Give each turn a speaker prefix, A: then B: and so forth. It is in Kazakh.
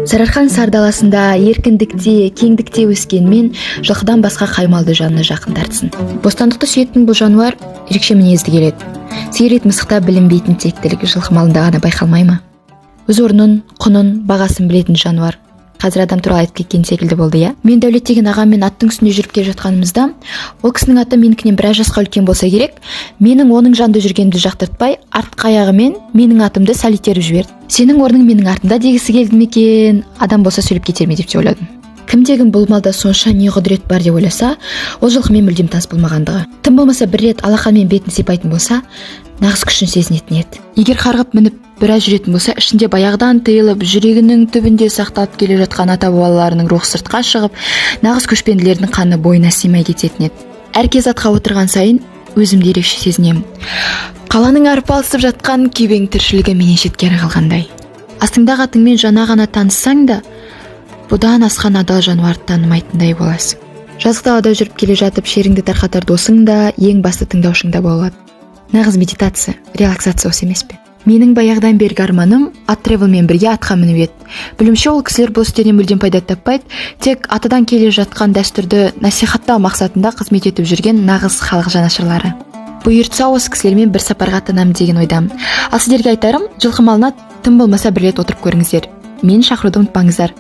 A: Сарыарканың сар даласында эркиндикте, кеңдикте өскен мен жылкыдан башка каймалды жанына жакын тартсын. Бостандыкты сүйөттүн бул жануар эрекше минезди келет. Сигарет мысыкта билинбейтин тектилиги жылкы малында гана байкалмайбы? Өз орнун, кунун, багасын билетін жануар. Қазір адам туралы айтып кеткен секілді болды, я. Мен Дәулет деген ағаммен аттың үстінде жүріп келе жатқанымызда, ол кісінің аты менікінен біраз жасқа үлкен болса керек, менің оның жанында жүргенімді жақтыртпай, артқы аяғымен менің атымды сәл итеріп жіберді. Сенің орның менің артымда дегісі келді ме екен, адам болса сөйлеп кетер ме деп те ойладым. Кімдегін бұл малда сонша не құдірет бар деп ойласа, ол жылқымен мүлдем тас болмағандығы. Тым болмаса бір рет алақанмен бетін сипайтын болса, нағыз күшін сезінетін еді. Егер қарғып мініп біраз жүретін болса, ішінде баяғыдан тыйылып, жүрегінің түбінде сақталып келе жатқан ата-бабаларының рухы сыртқа шығып, нағыз көшпенділердің қаны бойына сыймай кететін еді. Әр кез атқа отырған сайын өзімді ерекше сезінемін. Қаланың арпалысып жатқан күйбең тіршілігі менен шеткері қалғандай. Астыңдағы атыңмен жаңа ғана таныссаң да, бұдан асқан адал жануарды танымайтындай боласың. Жазық далада жүріп келе жатып шеріңді тарқатар досың да ең басты тыңдаушың да болады. Нағыз медитация, релаксация осы емес пе? Менің баяғыдан бергі арманым ат тревелмен бірге атқа мініп еді. Білімше ол кісілер бұл істерден мүлдем пайда таппайды, тек атадан келе жатқан дәстүрді насихаттау мақсатында қызмет етіп жүрген нағыз халық жанашырлары. Бұйыртса осы кісілермен бір сапарға аттанамын деген ойдамын. Ал сіздерге айтарым, жылқы малына тым болмаса бір рет отырып көріңіздер. Мені шақыруды ұмытпаңыздар.